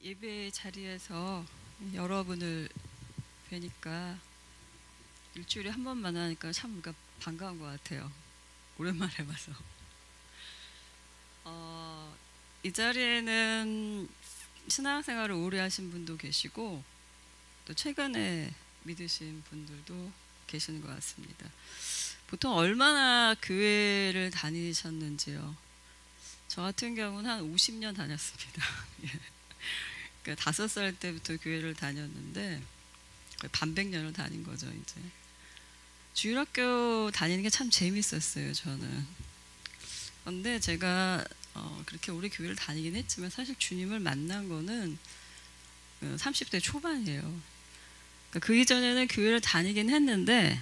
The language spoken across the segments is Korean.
예배 자리에서 여러분을 뵈니까 일주일에 한 번 만나니까 참 뭔가 반가운 것 같아요. 오랜만에 봐서. 이 자리에는 신앙생활을 오래 하신 분도 계시고 또 최근에 믿으신 분들도 계시는 것 같습니다. 보통 얼마나 교회를 다니셨는지요? 저 같은 경우는 한 50년 다녔습니다. 그러니까 5살 때부터 교회를 다녔는데 반백년을 다닌 거죠. 이제 주일학교 다니는 게 참 재밌었어요. 저는. 그런데 제가 그렇게 오래 교회를 다니긴 했지만 사실 주님을 만난 거는 30대 초반이에요. 그러니까 그 이전에는 교회를 다니긴 했는데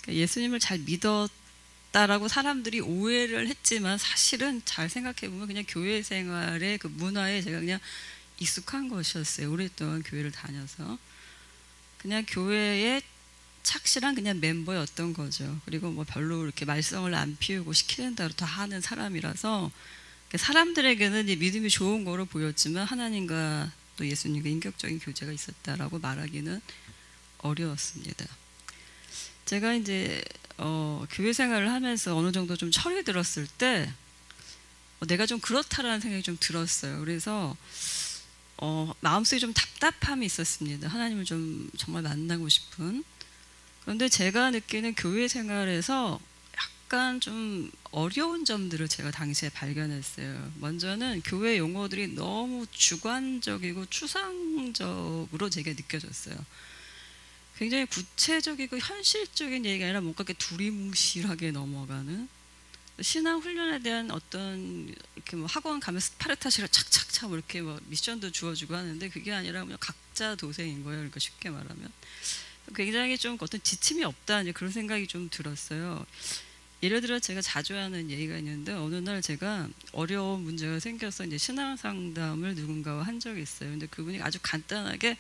예수님을 잘 믿었다라고 사람들이 오해를 했지만 사실은 잘 생각해 보면 그냥 교회 생활의 그 문화에 제가 그냥 익숙한 것이었어요. 오랫동안 교회를 다녀서 그냥 교회의 착실한 그냥 멤버였던 거죠. 그리고 뭐 별로 이렇게 말썽을 안 피우고 시키는 대로 다 하는 사람이라서 사람들에게는 이 믿음이 좋은 거로 보였지만 하나님과 또 예수님과 인격적인 교제가 있었다라고 말하기는 어려웠습니다. 제가 이제 교회 생활을 하면서 어느 정도 좀 철이 들었을 때 내가 좀 그렇다라는 생각이 좀 들었어요. 그래서 마음속에 좀 답답함이 있었습니다. 하나님을 좀 정말 만나고 싶은. 그런데 제가 느끼는 교회 생활에서 약간 좀 어려운 점들을 제가 당시에 발견했어요. 먼저는 교회 용어들이 너무 주관적이고 추상적으로 제게 느껴졌어요. 굉장히 구체적이고 현실적인 얘기가 아니라 뭔가 이렇게 두리뭉실하게 넘어가는 신앙 훈련에 대한 어떤 이렇게 뭐 학원 가면 스파르타식으로 착착착 뭐 이렇게 뭐 미션도 주어주고 하는데 그게 아니라 그냥 각자 도생인 거예요. 그러니까 쉽게 말하면 굉장히 좀 어떤 지침이 없다 이제 그런 생각이 좀 들었어요. 예를 들어 제가 자주 하는 얘기가 있는데 어느 날 제가 어려운 문제가 생겨서 이제 신앙 상담을 누군가와 한 적이 있어요. 근데 그분이 아주 간단하게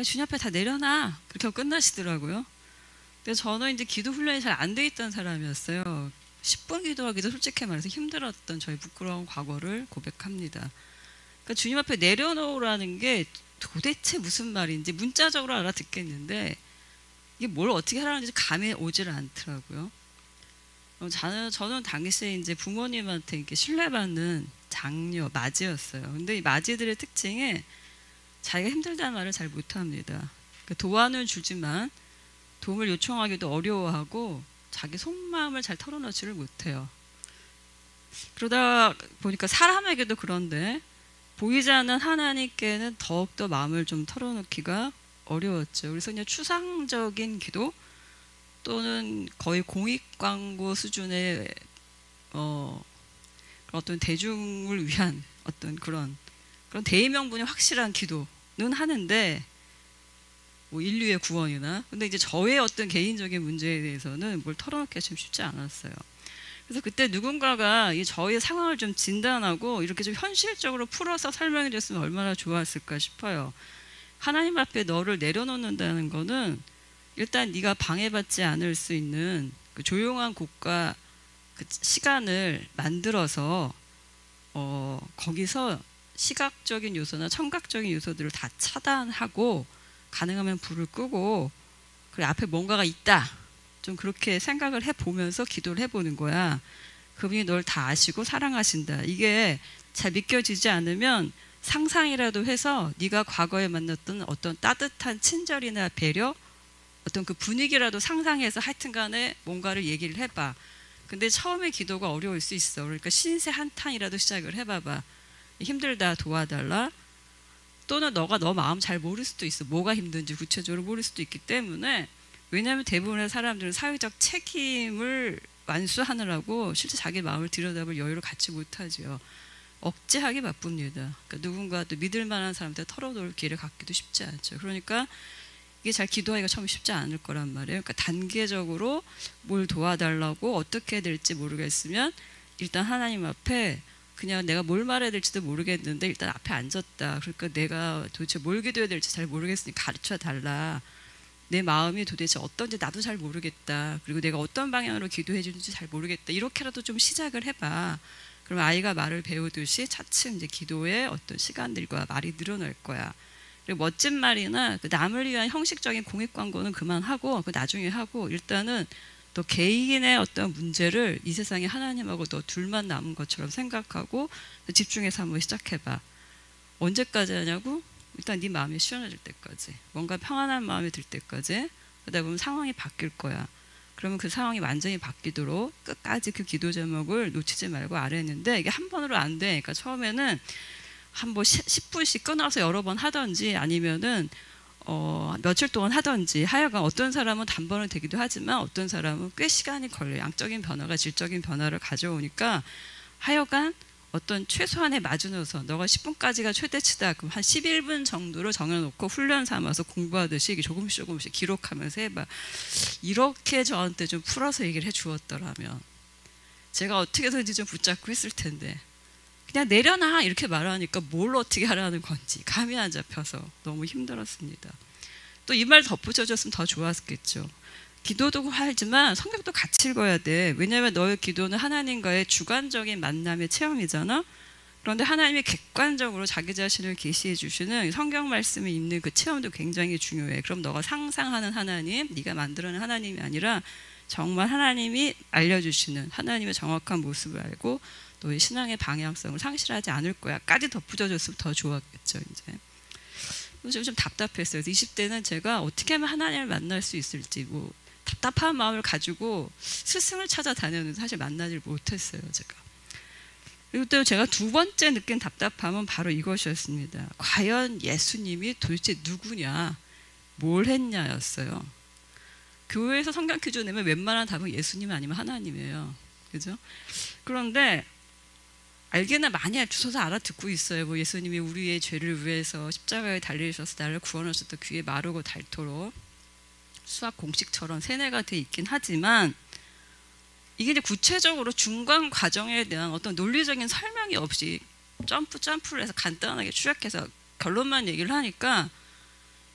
주님 앞에 다 내려놔 그렇게 하고 끝나시더라고요. 근데 저는 이제 기도 훈련이 잘 안 돼 있던 사람이었어요. 10분 기도하기도 솔직히 말해서 힘들었던 저희 부끄러운 과거를 고백합니다. 그러니까 주님 앞에 내려놓으라는 게 도대체 무슨 말인지 문자적으로 알아듣겠는데 이게 뭘 어떻게 하라는지 감이 오지를 않더라고요. 저는 당시에 이제 부모님한테 이렇게 신뢰받는 장녀, 맞이였어요. 근데 이 맞이들의 특징에 자기가 힘들다는 말을 잘 못합니다. 그러니까 도와는 주지만 도움을 요청하기도 어려워하고 자기 속마음을 잘 털어놓지를 못해요. 그러다 보니까 사람에게도 그런데 보이지 않는 하나님께는 더욱더 마음을 좀 털어놓기가 어려웠죠. 그래서 그냥 추상적인 기도 또는 거의 공익광고 수준의 어떤 대중을 위한 어떤 그런 대의명분이 확실한 기도는 하는데 뭐 인류의 구원이나 근데 이제 저의 어떤 개인적인 문제에 대해서는 뭘 털어놓기가 좀 쉽지 않았어요. 그래서 그때 누군가가 이 저의 상황을 좀 진단하고 이렇게 좀 현실적으로 풀어서 설명해 줬으면 얼마나 좋았을까 싶어요. 하나님 앞에 너를 내려놓는다는 거는 일단 네가 방해받지 않을 수 있는 그 조용한 곳과 그 시간을 만들어서 거기서 시각적인 요소나 청각적인 요소들을 다 차단하고 가능하면 불을 끄고 그래 앞에 뭔가가 있다 좀 그렇게 생각을 해보면서 기도를 해보는 거야. 그분이 널 다 아시고 사랑하신다. 이게 잘 믿겨지지 않으면 상상이라도 해서 네가 과거에 만났던 어떤 따뜻한 친절이나 배려 어떤 그 분위기라도 상상해서 하여튼간에 뭔가를 얘기를 해봐. 근데 처음에 기도가 어려울 수 있어. 그러니까 신세 한탄이라도 시작을 해봐봐. 힘들다 도와달라. 또는 너가 너 마음 잘 모를 수도 있어. 뭐가 힘든지 구체적으로 모를 수도 있기 때문에 왜냐하면 대부분의 사람들은 사회적 책임을 완수하느라고 실제 자기 마음을 들여다볼 여유를 갖지 못하죠. 억제하기 바쁩니다. 그러니까 누군가 또 믿을 만한 사람한테 털어놓을 기회를 갖기도 쉽지 않죠. 그러니까 이게 잘 기도하기가 처음 쉽지 않을 거란 말이에요. 그러니까 단계적으로 뭘 도와달라고 어떻게 해야 될지 모르겠으면 일단 하나님 앞에 그냥 내가 뭘 말해야 될지도 모르겠는데 일단 앞에 앉았다. 그러니까 내가 도대체 뭘 기도해야 될지 잘 모르겠으니 가르쳐 달라. 내 마음이 도대체 어떤지 나도 잘 모르겠다. 그리고 내가 어떤 방향으로 기도해 주는지 잘 모르겠다. 이렇게라도 좀 시작을 해봐. 그럼 아이가 말을 배우듯이 차츰 이제 기도의 어떤 시간들과 말이 늘어날 거야. 그리고 멋진 말이나 그 남을 위한 형식적인 공익 광고는 그만하고 그 나중에 하고 일단은 또 개인의 어떤 문제를 이 세상에 하나님하고 너 둘만 남은 것처럼 생각하고 집중해서 한번 시작해봐. 언제까지 하냐고? 일단 네 마음이 시원해질 때까지, 뭔가 평안한 마음이 들 때까지. 그러다 보면 상황이 바뀔 거야. 그러면 그 상황이 완전히 바뀌도록 끝까지 그 기도 제목을 놓치지 말고 아래 했는데 이게 한 번으로 안 돼. 그러니까 처음에는 한 뭐 10분씩 끊어서 여러 번 하든지 아니면은 며칠 동안 하든지, 하여간 어떤 사람은 단번에 되기도 하지만 어떤 사람은 꽤 시간이 걸려요. 양적인 변화가 질적인 변화를 가져오니까 하여간 어떤 최소한의 마주노선, 너가 10분까지가 최대치다. 그럼 한 11분 정도로 정해놓고 훈련 삼아서 공부하듯이 조금씩 기록하면서 해봐. 이렇게 저한테 좀 풀어서 얘기를 해주었더라면 제가 어떻게든지 좀 붙잡고 했을 텐데 그냥 내려놔 이렇게 말하니까 뭘 어떻게 하라는 건지 감이 안 잡혀서 너무 힘들었습니다. 또 이 말 덧붙여줬으면 더 좋았겠죠. 기도도 하지만 성경도 같이 읽어야 돼. 왜냐하면 너의 기도는 하나님과의 주관적인 만남의 체험이잖아. 그런데 하나님이 객관적으로 자기 자신을 계시해 주시는 성경 말씀을 읽는 그 체험도 굉장히 중요해. 그럼 너가 상상하는 하나님, 네가 만들어낸 하나님이 아니라 정말 하나님이 알려주시는 하나님의 정확한 모습을 알고 너의 신앙의 방향성을 상실하지 않을 거야 까지 덧붙여줬으면 더 좋았겠죠. 이제 좀 답답했어요. 20대는 제가 어떻게 하면 하나님을 만날 수 있을지 뭐 답답한 마음을 가지고 스승을 찾아다녔는데 사실 만나질 못했어요. 제가. 그리고 또 제가 두 번째 느낀 답답함은 바로 이것이었습니다. 과연 예수님이 도대체 누구냐, 뭘 했냐였어요. 교회에서 성경 퀴즈 내면 웬만한 답은 예수님 아니면 하나님이에요. 그죠? 그런데 알게나 많이 주워서 알아듣고 있어요. 뭐 예수님이 우리의 죄를 위해서 십자가에 달리셔서 나를 구원하셨다. 귀에 마르고 닳도록 수학 공식처럼 세뇌가 돼 있긴 하지만 이게 이제 구체적으로 중간 과정에 대한 어떤 논리적인 설명이 없이 점프를 해서 간단하게 추락해서 결론만 얘기를 하니까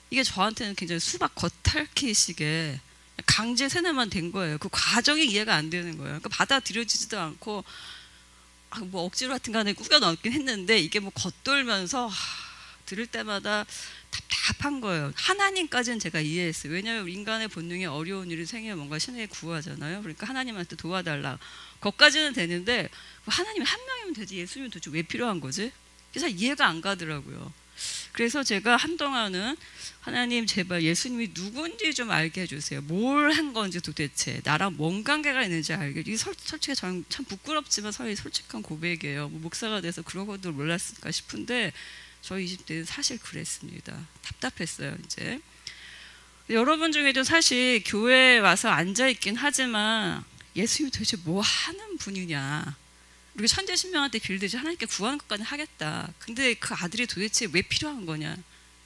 이게 저한테는 굉장히 수박 겉핥기식의 강제 세뇌만 된 거예요. 그 과정이 이해가 안 되는 거예요. 그러니까 받아들여지지도 않고 뭐 억지로 하여튼 간에 꾸겨 넣긴 했는데 이게 뭐 겉돌면서 들을 때마다 답답한 거예요. 하나님까지는 제가 이해했어요. 왜냐하면 인간의 본능이 어려운 일이 생기면 뭔가 신에게 구하잖아요. 그러니까 하나님한테 도와달라. 거기까지는 되는데 하나님이 한 명이면 되지 예수님은 도대체 왜 필요한 거지? 그래서 이해가 안 가더라고요. 그래서 제가 한동안은 하나님 제발 예수님이 누군지 좀 알게 해주세요. 뭘 한 건지 도대체 나랑 뭔 관계가 있는지 알게. 이게 솔직히 참 부끄럽지만 솔직한 고백이에요. 뭐 목사가 돼서 그런 것도 몰랐을까 싶은데 저희 20대는 사실 그랬습니다. 답답했어요. 이제 여러분 중에도 사실 교회에 와서 앉아있긴 하지만 예수님이 도대체 뭐 하는 분이냐, 우리가 천재신명한테 빌듯이 하나님께 구하는 것까지 하겠다. 근데 그 아들이 도대체 왜 필요한 거냐,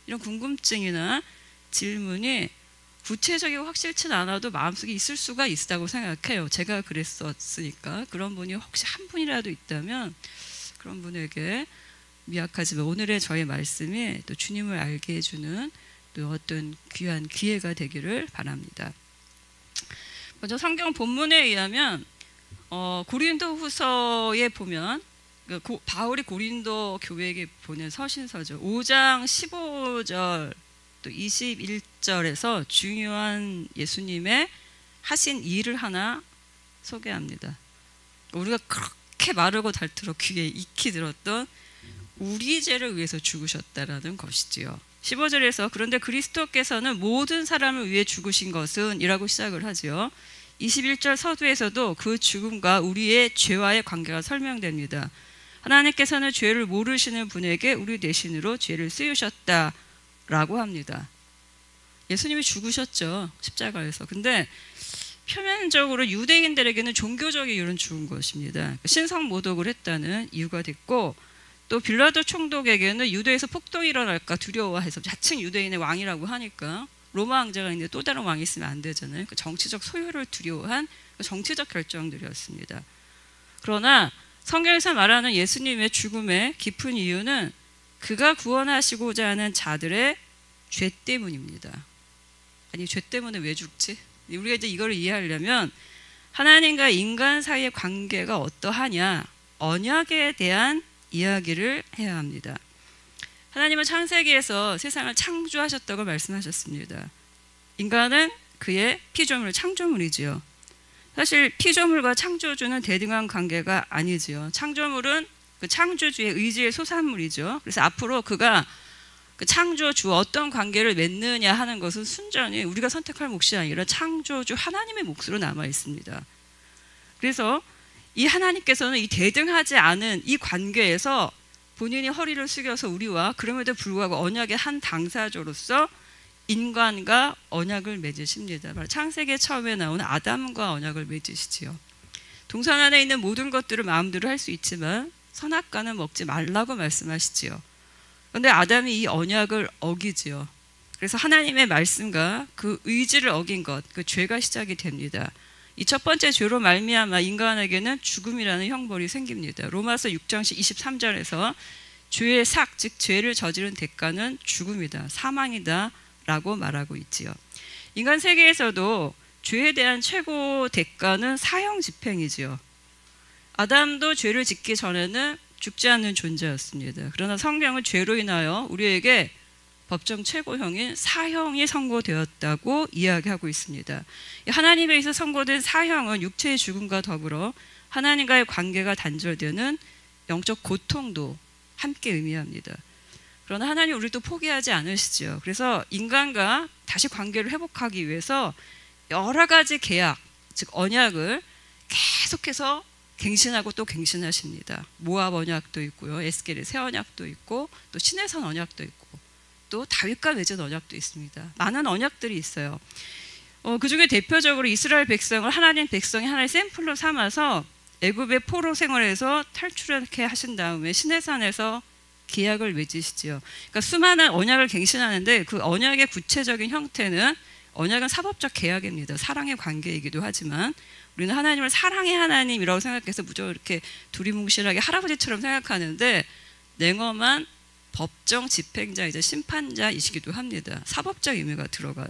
이런 궁금증이나 질문이 구체적이고 확실치는 않아도 마음속에 있을 수가 있다고 생각해요. 제가 그랬었으니까. 그런 분이 혹시 한 분이라도 있다면 그런 분에게 미약하지만 오늘의 저의 말씀이 또 주님을 알게 해주는 또 어떤 귀한 기회가 되기를 바랍니다. 먼저 성경 본문에 의하면 고린도후서에 보면 바울이 고린도 교회에게 보낸 서신서죠. 5장 15절 또 21절에서 중요한 예수님의 하신 일을 하나 소개합니다. 우리가 그렇게 마르고 닳도록 귀에 익히 들었던 우리 죄를 위해서 죽으셨다라는 것이지요. 15절에서 그런데 그리스도께서는 모든 사람을 위해 죽으신 것은 이라고 시작을 하죠. 21절 서두에서도 그 죽음과 우리의 죄와의 관계가 설명됩니다. 하나님께서는 죄를 모르시는 분에게 우리 대신으로 죄를 씌우셨다라고 합니다. 예수님이 죽으셨죠, 십자가에서. 근데 표면적으로 유대인들에게는 종교적인 이유는 죽은 것입니다. 신성 모독을 했다는 이유가 됐고, 또 빌라도 총독에게는 유대에서 폭동이 일어날까 두려워해서 자칭 유대인의 왕이라고 하니까 로마 황제가 있는데 또 다른 왕이 있으면 안 되잖아요. 그 정치적 소유를 두려워한 정치적 결정들이었습니다. 그러나 성경에서 말하는 예수님의 죽음의 깊은 이유는 그가 구원하시고자 하는 자들의 죄 때문입니다. 아니, 죄 때문에 왜 죽지? 우리가 이제 이걸 이해하려면 하나님과 인간 사이의 관계가 어떠하냐, 언약에 대한 이야기를 해야 합니다. 하나님은 창세기에서 세상을 창조하셨다고 말씀하셨습니다. 인간은 그의 피조물, 창조물이지요. 사실 피조물과 창조주는 대등한 관계가 아니지요. 창조물은 그 창조주의 의지의 소산물이죠. 그래서 앞으로 그가 그 창조주 어떤 관계를 맺느냐 하는 것은 순전히 우리가 선택할 몫이 아니라 창조주 하나님의 몫으로 남아 있습니다. 그래서 이 하나님께서는 이 대등하지 않은 이 관계에서 본인이 허리를 숙여서 우리와 그럼에도 불구하고 언약의 한 당사자로서 인간과 언약을 맺으십니다. 바로 창세기 처음에 나오는 아담과 언약을 맺으시지요. 동산 안에 있는 모든 것들을 마음대로 할 수 있지만 선악과는 먹지 말라고 말씀하시지요. 그런데 아담이 이 언약을 어기지요. 그래서 하나님의 말씀과 그 의지를 어긴 것, 그 죄가 시작이 됩니다. 이 첫 번째 죄로 말미암아 인간에게는 죽음이라는 형벌이 생깁니다. 로마서 6장 23절에서 죄의 삭, 즉 죄를 저지른 대가는 죽음이다, 사망이다 라고 말하고 있지요. 인간 세계에서도 죄에 대한 최고 대가는 사형 집행이지요. 아담도 죄를 짓기 전에는 죽지 않는 존재였습니다. 그러나 성경은 죄로 인하여 우리에게 법정 최고형인 사형이 선고되었다고 이야기하고 있습니다. 하나님에 의해서 선고된 사형은 육체의 죽음과 더불어 하나님과의 관계가 단절되는 영적 고통도 함께 의미합니다. 그러나 하나님 우리를 또 포기하지 않으시죠. 그래서 인간과 다시 관계를 회복하기 위해서 여러 가지 계약, 즉 언약을 계속해서 갱신하고 또 갱신하십니다. 모압 언약도 있고요, 에스겔의 새 언약도 있고, 또 시내산 언약도 있고, 또 다윗과 맺은 언약도 있습니다. 많은 언약들이 있어요. 그 중에 대표적으로 이스라엘 백성을 하나님 백성이 하나의 샘플로 삼아서 애굽의 포로 생활에서 탈출하게 하신 다음에 시내산에서 계약을 맺으시지요. 그러니까 수많은 언약을 갱신하는데 그 언약의 구체적인 형태는 언약은 사법적 계약입니다. 사랑의 관계이기도 하지만 우리는 하나님을 사랑의 하나님이라고 생각해서 무조건 이렇게 두리뭉실하게 할아버지처럼 생각하는데 냉엄한 법정 집행자이자 심판자이시기도 합니다. 사법적 의미가 들어가요.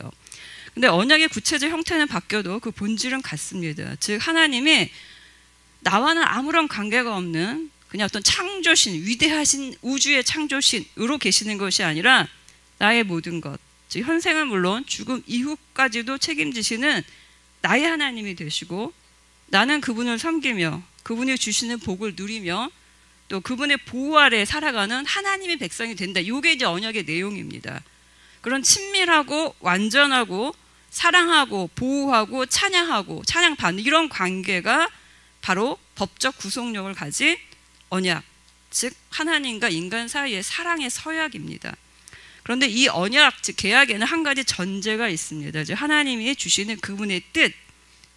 근데 언약의 구체적 형태는 바뀌어도 그 본질은 같습니다. 즉 하나님이 나와는 아무런 관계가 없는 그냥 어떤 창조신, 위대하신 우주의 창조신으로 계시는 것이 아니라 나의 모든 것, 즉 현생은 물론 죽음 이후까지도 책임지시는 나의 하나님이 되시고 나는 그분을 섬기며 그분이 주시는 복을 누리며 또 그분의 보호 아래 살아가는 하나님의 백성이 된다. 이게 이제 언약의 내용입니다. 그런 친밀하고 완전하고 사랑하고 보호하고 찬양하고 찬양받는 이런 관계가 바로 법적 구속력을 가진 언약, 즉 하나님과 인간 사이의 사랑의 서약입니다. 그런데 이 언약, 즉 계약에는 한 가지 전제가 있습니다. 즉 하나님이 주시는 그분의 뜻,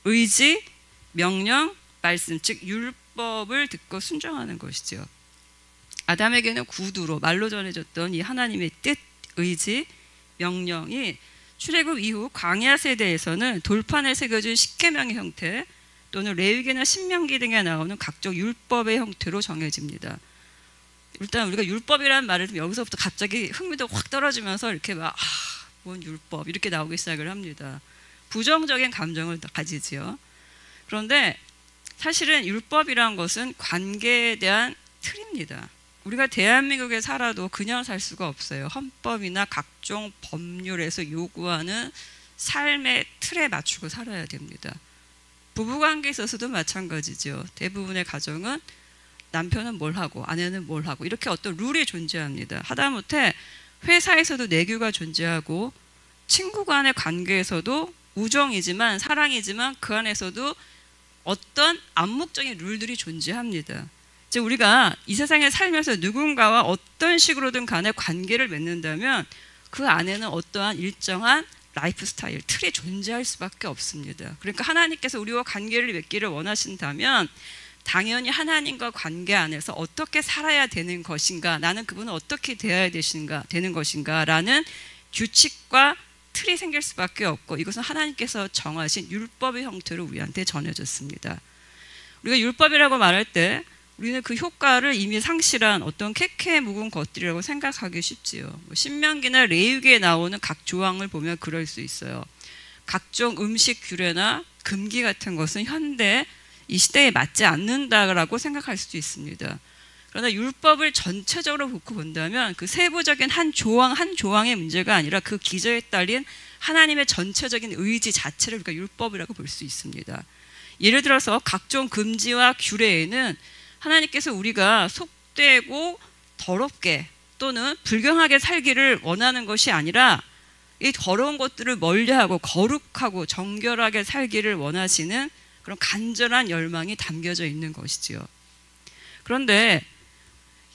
의지, 명령, 말씀, 즉 율법을 듣고 순종하는 것이죠. 아담에게는 구두로 말로 전해졌던 이 하나님의 뜻, 의지, 명령이 출애굽 이후 광야 세대에서는 돌판에 새겨진 십계명의 형태 또는 레위기나 신명기 등에 나오는 각종 율법의 형태로 정해집니다. 일단 우리가 율법이라는 말을 들으면 여기서부터 갑자기 흥미도 확 떨어지면서 이렇게 막 뭔 율법 이렇게 나오기 시작을 합니다. 부정적인 감정을 가지지요. 그런데 사실은 율법이라는 것은 관계에 대한 틀입니다. 우리가 대한민국에 살아도 그냥 살 수가 없어요. 헌법이나 각종 법률에서 요구하는 삶의 틀에 맞추고 살아야 됩니다. 부부관계에 있어서도 마찬가지죠. 대부분의 가정은 남편은 뭘 하고 아내는 뭘 하고 이렇게 어떤 룰이 존재합니다. 하다못해 회사에서도 내규가 존재하고 친구 간의 관계에서도 우정이지만 사랑이지만 그 안에서도 어떤 암묵적인 룰들이 존재합니다. 즉 우리가 이 세상에 살면서 누군가와 어떤 식으로든 간에 관계를 맺는다면 그 안에는 어떠한 일정한 라이프 스타일, 틀이 존재할 수밖에 없습니다. 그러니까 하나님께서 우리와 관계를 맺기를 원하신다면 당연히 하나님과 관계 안에서 어떻게 살아야 되는 것인가, 나는 그분을 어떻게 대해야 되는 것인가 라는 규칙과 틀이 생길 수밖에 없고 이것은 하나님께서 정하신 율법의 형태로 우리한테 전해졌습니다. 우리가 율법이라고 말할 때 우리는 그 효과를 이미 상실한 어떤 캐캐 묵은 것들이라고 생각하기 쉽지요. 신명기나 레위기에 나오는 각 조항을 보면 그럴 수 있어요. 각종 음식 규례나 금기 같은 것은 현대 이 시대에 맞지 않는다라고 생각할 수도 있습니다. 그러나 율법을 전체적으로 놓고 본다면 그 세부적인 한 조항 한 조항의 문제가 아니라 그 기저에 딸린 하나님의 전체적인 의지 자체를 우리가 율법이라고 볼 수 있습니다. 예를 들어서 각종 금지와 규례에는 하나님께서 우리가 속되고 더럽게 또는 불경하게 살기를 원하는 것이 아니라 이 더러운 것들을 멀리하고 거룩하고 정결하게 살기를 원하시는 그런 간절한 열망이 담겨져 있는 것이지요. 그런데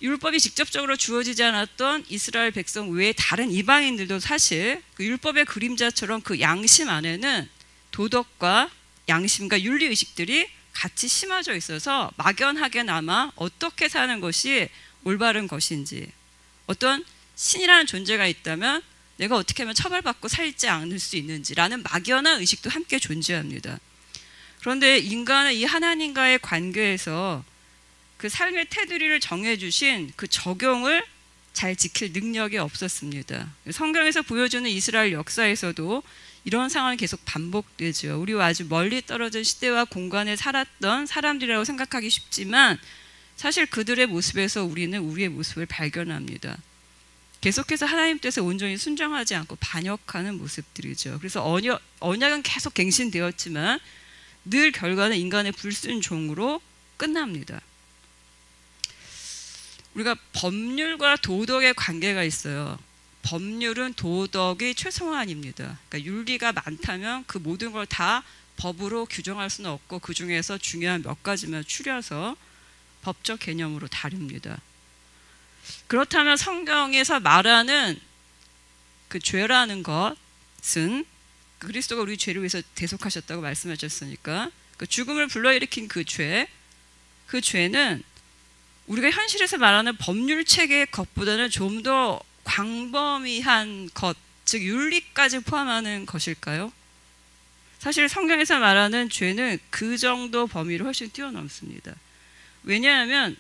율법이 직접적으로 주어지지 않았던 이스라엘 백성 외에 다른 이방인들도 사실 그 율법의 그림자처럼 그 양심 안에는 도덕과 양심과 윤리의식들이 같이 심어져 있어서 막연하게나마 어떻게 사는 것이 올바른 것인지, 어떤 신이라는 존재가 있다면 내가 어떻게 하면 처벌받고 살지 않을 수 있는지라는 막연한 의식도 함께 존재합니다. 그런데 인간은 이 하나님과의 관계에서 그 삶의 테두리를 정해주신 그 적용을 잘 지킬 능력이 없었습니다. 성경에서 보여주는 이스라엘 역사에서도 이런 상황이 계속 반복되죠. 우리와 아주 멀리 떨어진 시대와 공간에 살았던 사람들이라고 생각하기 쉽지만 사실 그들의 모습에서 우리는 우리의 모습을 발견합니다. 계속해서 하나님 뜻에 온전히 순종하지 않고 반역하는 모습들이죠. 그래서 언약은 계속 갱신되었지만 늘 결과는 인간의 불순종으로 끝납니다. 우리가 법률과 도덕의 관계가 있어요. 법률은 도덕의 최소한입니다. 그러니까 윤리가 많다면 그 모든 걸 다 법으로 규정할 수는 없고 그 중에서 중요한 몇 가지만 추려서 법적 개념으로 다룹니다. 그렇다면 성경에서 말하는 그 죄라는 것은 그리스도가 우리 죄를 위해서 대속하셨다고 말씀하셨으니까 그 죽음을 불러일으킨 그 죄는 우리가 현실에서 말하는 법률 체계의 것보다는 좀 더 광범위한 것, 즉 윤리까지 포함하는 것일까요? 사실 성경에서 말하는 죄는 그 정도 범위를 훨씬 뛰어넘습니다. 왜냐하면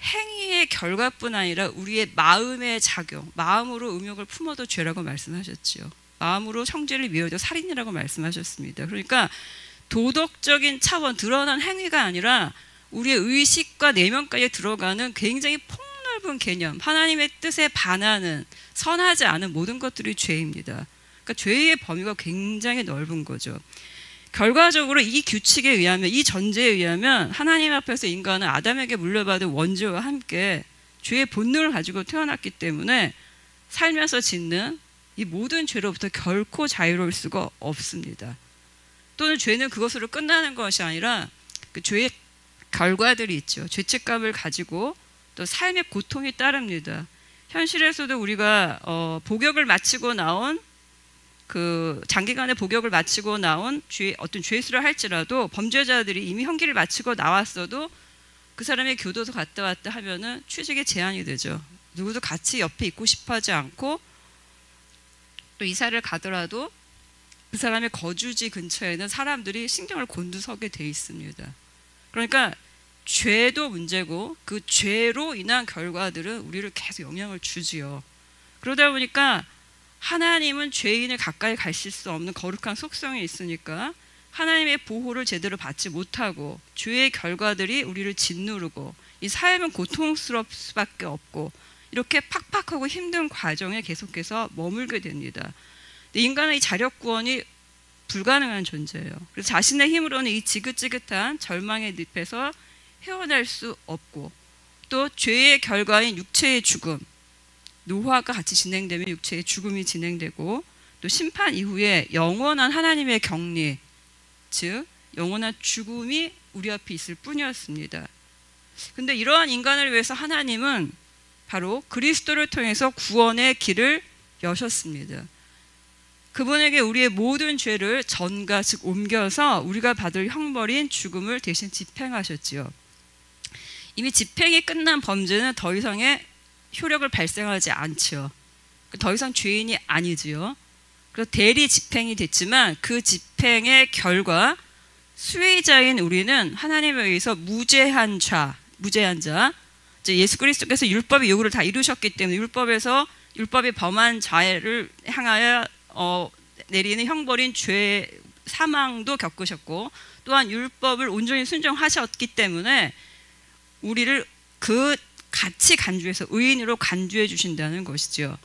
행위의 결과뿐 아니라 우리의 마음의 작용, 마음으로 음욕을 품어도 죄라고 말씀하셨지요. 마음으로 형제를 미워도 살인이라고 말씀하셨습니다. 그러니까 도덕적인 차원, 드러난 행위가 아니라 우리의 의식과 내면까지 들어가는 굉장히 폭넓은 개념, 하나님의 뜻에 반하는, 선하지 않은 모든 것들이 죄입니다. 그러니까 죄의 범위가 굉장히 넓은 거죠. 결과적으로 이 규칙에 의하면, 이 전제에 의하면 하나님 앞에서 인간은 아담에게 물려받은 원죄와 함께 죄의 본능을 가지고 태어났기 때문에 살면서 짓는 이 모든 죄로부터 결코 자유로울 수가 없습니다. 또는 죄는 그것으로 끝나는 것이 아니라 그 죄의 결과들이 있죠. 죄책감을 가지고 또 삶의 고통이 따릅니다. 현실에서도 우리가 복역을 마치고 나온 그 장기간의 복역을 마치고 나온 어떤 죄수를 할지라도 범죄자들이 이미 형기를 마치고 나왔어도 그 사람의 교도소 갔다 왔다 하면은 취직에 제한이 되죠. 누구도 같이 옆에 있고 싶어하지 않고 또 이사를 가더라도 그 사람의 거주지 근처에는 사람들이 신경을 곤두서게 돼 있습니다. 그러니까 죄도 문제고 그 죄로 인한 결과들은 우리를 계속 영향을 주지요. 그러다 보니까 하나님은 죄인을 가까이 가실 수 없는 거룩한 속성이 있으니까 하나님의 보호를 제대로 받지 못하고 죄의 결과들이 우리를 짓누르고 이 삶은 고통스러울 수밖에 없고 이렇게 팍팍하고 힘든 과정에 계속해서 머물게 됩니다. 인간의 이 자력 구원이 불가능한 존재예요. 그래서 자신의 힘으로는 이 지긋지긋한 절망의 늪에서 헤어날 수 없고 또 죄의 결과인 육체의 죽음, 노화가 같이 진행되면 육체의 죽음이 진행되고 또 심판 이후에 영원한 하나님의 격리, 즉 영원한 죽음이 우리 앞에 있을 뿐이었습니다. 근데 이러한 인간을 위해서 하나님은 바로 그리스도를 통해서 구원의 길을 여셨습니다. 그분에게 우리의 모든 죄를 전가, 즉 옮겨서 우리가 받을 형벌인 죽음을 대신 집행하셨지요. 이미 집행이 끝난 범죄는 더 이상의 효력을 발생하지 않죠. 더 이상 죄인이 아니지요. 그래서 대리 집행이 됐지만 그 집행의 결과 수혜자인 우리는 하나님에 의해서 무죄한 자, 예수 그리스도께서 율법의 요구를 다 이루셨기 때문에 율법이 범한 자를 향하여 내리는 형벌인 죄 사망도 겪으셨고 또한 율법을 온전히 순종하셨기 때문에 우리를 그 같이 간주해서 의인으로 간주해 주신다는 것이죠.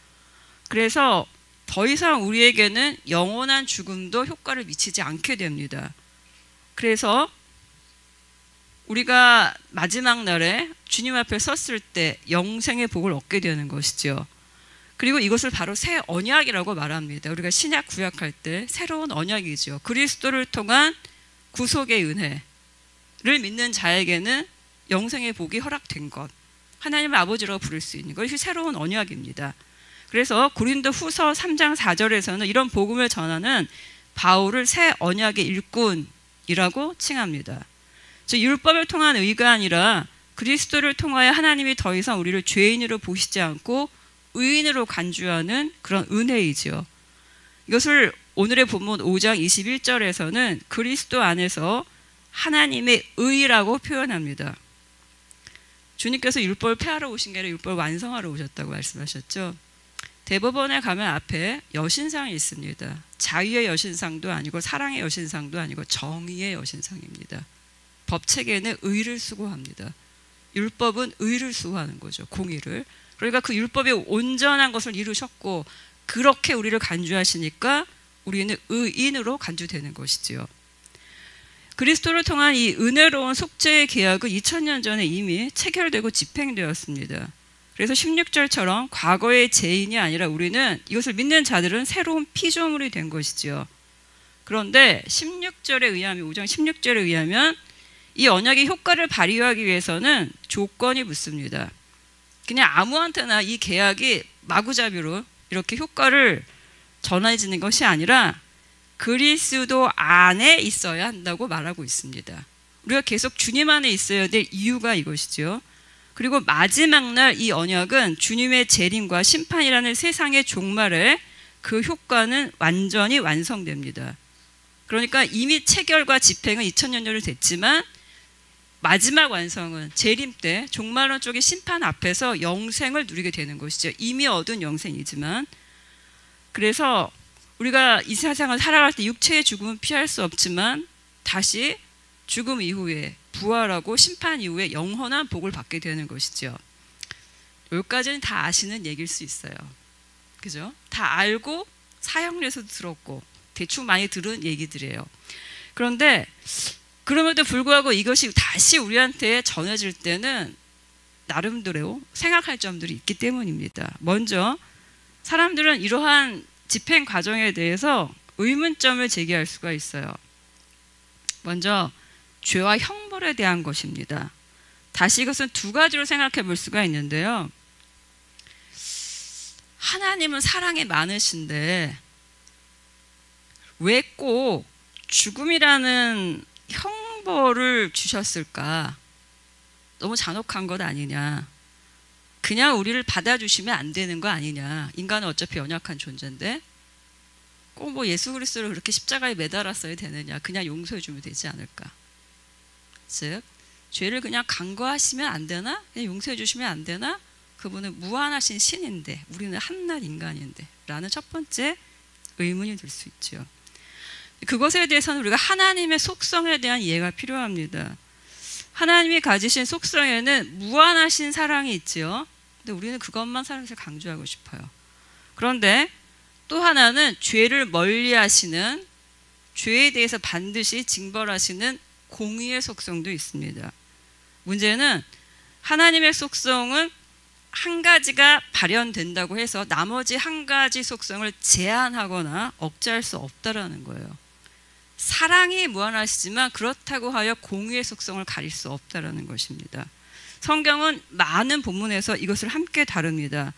그래서 더 이상 우리에게는 영원한 죽음도 효과를 미치지 않게 됩니다. 그래서 우리가 마지막 날에 주님 앞에 섰을 때 영생의 복을 얻게 되는 것이죠. 그리고 이것을 바로 새 언약이라고 말합니다. 우리가 신약 구약할 때 새로운 언약이죠. 그리스도를 통한 구속의 은혜를 믿는 자에게는 영생의 복이 허락된 것, 하나님의 아버지라고 부를 수 있는 것이 새로운 언약입니다. 그래서 고린도 후서 3장 4절에서는 이런 복음을 전하는 바울을 새 언약의 일꾼이라고 칭합니다. 즉 율법을 통한 의가 아니라 그리스도를 통하여 하나님이 더 이상 우리를 죄인으로 보시지 않고 의인으로 간주하는 그런 은혜이지요. 이것을 오늘의 본문 5장 21절에서는 그리스도 안에서 하나님의 의라고 표현합니다. 주님께서 율법을 폐하러 오신 게 아니라 율법을 완성하러 오셨다고 말씀하셨죠. 대법원에 가면 앞에 여신상이 있습니다. 자유의 여신상도 아니고 사랑의 여신상도 아니고 정의의 여신상입니다. 법체계는 의를 수고합니다. 율법은 의를 수고하는 거죠. 공의를. 그러니까 그 율법이 온전한 것을 이루셨고 그렇게 우리를 간주하시니까 우리는 의인으로 간주되는 것이지요. 그리스도를 통한 이 은혜로운 속죄의 계약은 2000년 전에 이미 체결되고 집행되었습니다. 그래서 16절처럼 과거의 죄인이 아니라 우리는 이것을 믿는 자들은 새로운 피조물이 된 것이지요. 그런데 16절에 의하면 5장 16절에 의하면 이 언약의 효과를 발휘하기 위해서는 조건이 붙습니다. 그냥 아무한테나 이 계약이 마구잡이로 이렇게 효과를 전해지는 것이 아니라 그리스도 안에 있어야 한다고 말하고 있습니다. 우리가 계속 주님 안에 있어야 될 이유가 이것이죠. 그리고 마지막 날 이 언약은 주님의 재림과 심판이라는 세상의 종말에 그 효과는 완전히 완성됩니다. 그러니까 이미 체결과 집행은 2000년 전이 됐지만 마지막 완성은 재림 때 종말론 쪽의 심판 앞에서 영생을 누리게 되는 것이죠. 이미 얻은 영생이지만. 그래서 우리가 이 세상을 살아갈 때 육체의 죽음은 피할 수 없지만 다시 죽음 이후에 부활하고 심판 이후에 영원한 복을 받게 되는 것이죠. 여기까지는 다 아시는 얘기일 수 있어요. 그죠? 다 알고 사형리에서도 들었고 대충 많이 들은 얘기들이에요. 그런데 그럼에도 불구하고 이것이 다시 우리한테 전해질 때는 나름대로 생각할 점들이 있기 때문입니다. 먼저 사람들은 이러한 집행 과정에 대해서 의문점을 제기할 수가 있어요. 먼저 죄와 형벌에 대한 것입니다. 다시 이것은 두 가지로 생각해 볼 수가 있는데요. 하나님은 사랑이 많으신데 왜 꼭 죽음이라는 형벌을 주셨을까? 너무 잔혹한 것 아니냐? 그냥 우리를 받아주시면 안 되는 거 아니냐? 인간은 어차피 연약한 존재인데 꼭 뭐 예수 그리스도를 그렇게 십자가에 매달았어야 되느냐? 그냥 용서해 주면 되지 않을까? 즉 죄를 그냥 간과하시면 안 되나? 그냥 용서해 주시면 안 되나? 그분은 무한하신 신인데 우리는 한낱 인간인데 라는 첫 번째 의문이 들 수 있죠. 그것에 대해서는 우리가 하나님의 속성에 대한 이해가 필요합니다. 하나님이 가지신 속성에는 무한하신 사랑이 있죠. 근데 우리는 그것만 사랑에서 강조하고 싶어요. 그런데 또 하나는 죄를 멀리하시는, 죄에 대해서 반드시 징벌하시는 공의의 속성도 있습니다. 문제는 하나님의 속성은 한 가지가 발현된다고 해서 나머지 한 가지 속성을 제한하거나 억제할 수 없다라는 거예요. 사랑이 무한하시지만 그렇다고 하여 공의의 속성을 가릴 수 없다라는 것입니다. 성경은 많은 본문에서 이것을 함께 다룹니다.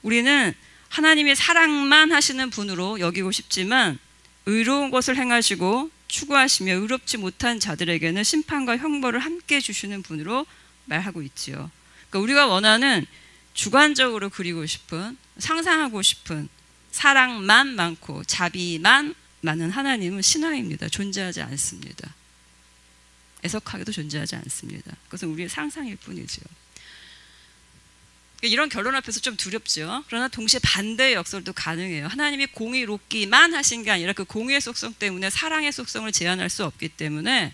우리는 하나님이 사랑만 하시는 분으로 여기고 싶지만 의로운 것을 행하시고 추구하시며 의롭지 못한 자들에게는 심판과 형벌을 함께 주시는 분으로 말하고 있지요. 그러니까 우리가 원하는 주관적으로 그리고 싶은, 상상하고 싶은 사랑만 많고 자비만 많은 하나님은 신화입니다. 존재하지 않습니다. 애석하게도 존재하지 않습니다. 그것은 우리의 상상일 뿐이죠. 이런 결론 앞에서 좀 두렵죠. 그러나 동시에 반대의 역설도 가능해요. 하나님이 공의롭기만 하신 게 아니라 그 공의의 속성 때문에 사랑의 속성을 제한할 수 없기 때문에